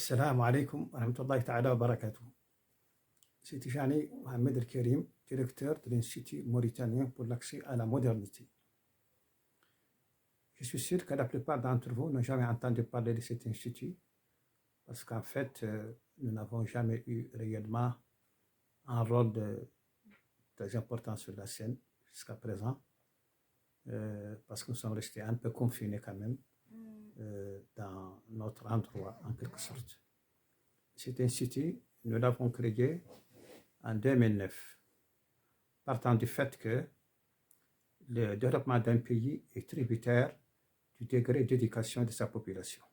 السلام عليكم ورحمة الله تعالى وبركاته. C'est Tijani Mohamed El Karim, directeur de l'Institut mauritanien pour l'accès à la modernité. Je suis sûr que la plupart d'entre vous n'ont jamais entendu parler de cet institut, parce qu'en fait, nous n'avons jamais eu réellement un rôle très important sur la scène jusqu'à présent, parce que nous sommes restés un peu confinés quand même dans notre endroit, en quelque sorte. Cet institut, nous l'avons créé en 2009, partant du fait que le développement d'un pays est tributaire du degré d'éducation de sa population,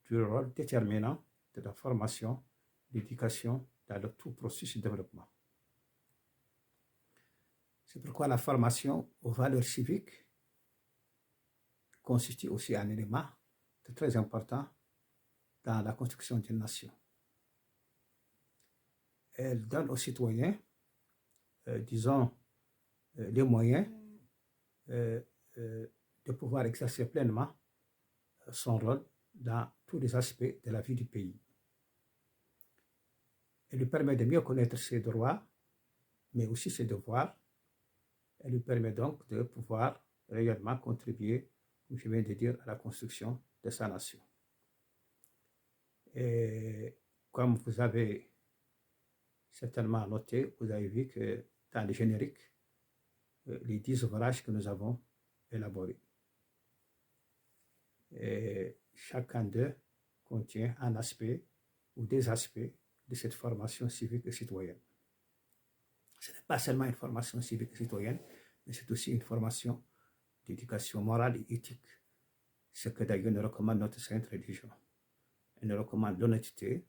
du rôle déterminant de la formation, l'éducation dans le tout processus de développement. C'est pourquoi la formation aux valeurs civiques constitue aussi un élément très important dans la construction d'une nation. Elle donne aux citoyens, les moyens de pouvoir exercer pleinement son rôle dans tous les aspects de la vie du pays. Elle lui permet de mieux connaître ses droits, mais aussi ses devoirs. Elle lui permet donc de pouvoir réellement contribuer, comme je viens de dire, à la construction de sa nation. Et comme vous avez certainement noté, vous avez vu que dans le générique, les 10 ouvrages que nous avons élaborés. Et chacun d'eux contient un aspect ou des aspects de cette formation civique et citoyenne. Ce n'est pas seulement une formation civique et citoyenne, mais c'est aussi une formation d'éducation morale et éthique, ce que d'ailleurs nous recommande notre sainte religion. Elle nous recommande l'honnêteté,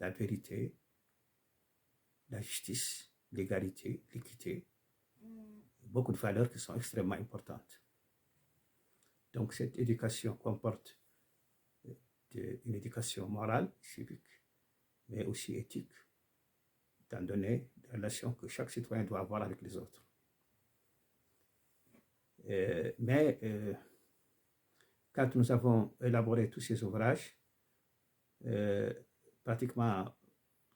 la vérité, la justice, l'égalité, l'équité, beaucoup de valeurs qui sont extrêmement importantes. Donc cette éducation comporte une éducation morale, civique, mais aussi éthique, étant donné les relations que chaque citoyen doit avoir avec les autres. Quand nous avons élaboré tous ces ouvrages, pratiquement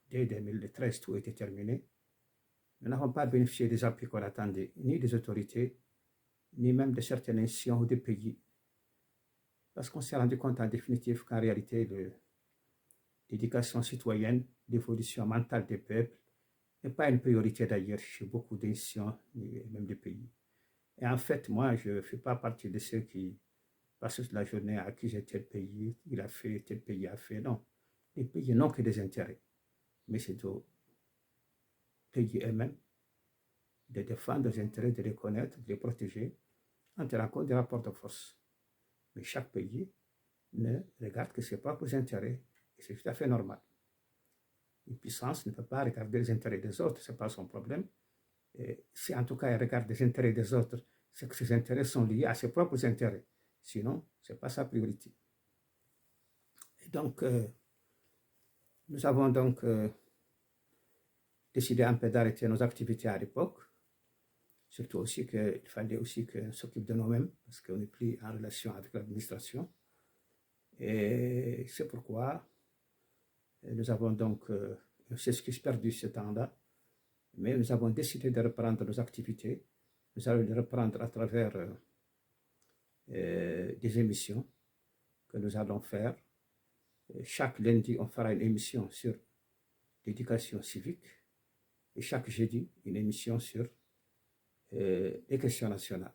dès 2013, tout était terminé. Nous n'avons pas bénéficié des appuis qu'on attendait, ni des autorités, ni même de certaines nations ou des pays. Parce qu'on s'est rendu compte en définitive qu'en réalité, l'éducation citoyenne, l'évolution mentale des peuples, n'est pas une priorité d'ailleurs chez beaucoup de nations, et même des pays. Et en fait, moi, je ne fais pas partie de ceux qui passent toute la journée à accuser tel pays, il a fait, tel pays a fait. Non, les pays n'ont que des intérêts. Mais c'est aux pays eux-mêmes de défendre leurs intérêts, de les connaître, de les protéger, en tenant compte des rapports de force. Mais chaque pays ne regarde que ses propres intérêts c'est tout à fait normal. Une puissance ne peut pas regarder les intérêts des autres, ce n'est pas son problème. Et si en tout cas elle regarde les intérêts des autres, c'est que ses intérêts sont liés à ses propres intérêts. Sinon, ce n'est pas sa priorité. Et donc, nous avons donc décidé un peu d'arrêter nos activités à l'époque. Surtout aussi qu'il fallait aussi qu'on s'occupe de nous-mêmes, parce qu'on n'est plus en relation avec l'administration. Et c'est pourquoi nous avons donc, c'est ce qui s'est perdu ce temps-là, mais nous avons décidé de reprendre nos activités. Nous allons les reprendre à travers des émissions que nous allons faire. Chaque lundi, on fera une émission sur l'éducation civique et chaque jeudi, une émission sur les questions nationales.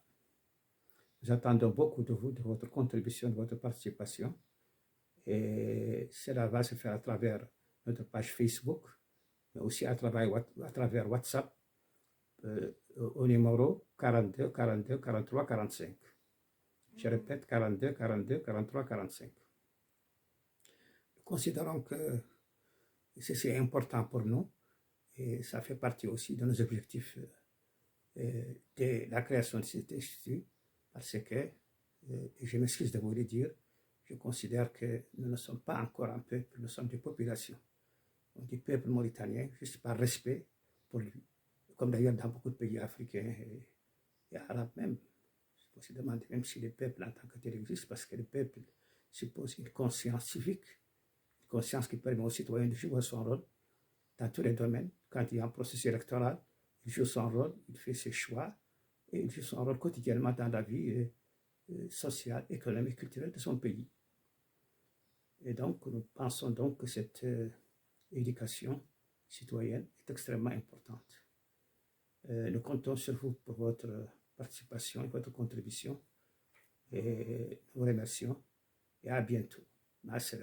Nous attendons beaucoup de vous, de votre contribution, de votre participation. Et cela va se faire à travers notre page Facebook, mais aussi à travers WhatsApp au numéro 42 42 43 45. Je répète, 42 42 43 45. Nous considérons que c'est important pour nous et ça fait partie aussi de nos objectifs de la création de cet institut, parce que, et je m'excuse de vous le dire, je considère que nous ne sommes pas encore un peuple, nous sommes des populations. On dit peuple mauritanien juste par respect pour lui, comme d'ailleurs dans beaucoup de pays africains et arabes même. On se demande même si le peuple en tant que tel existe, parce que le peuple suppose une conscience civique, une conscience qui permet aux citoyens de jouer son rôle dans tous les domaines. Quand il y a un processus électoral, il joue son rôle, il fait ses choix, et il joue son rôle quotidiennement dans la vie sociale, économique, culturelle de son pays. Et donc, nous pensons donc que cette éducation citoyenne est extrêmement importante. Nous comptons sur vous pour votre participation et votre contribution. Et nous vous remercions et à bientôt. Merci.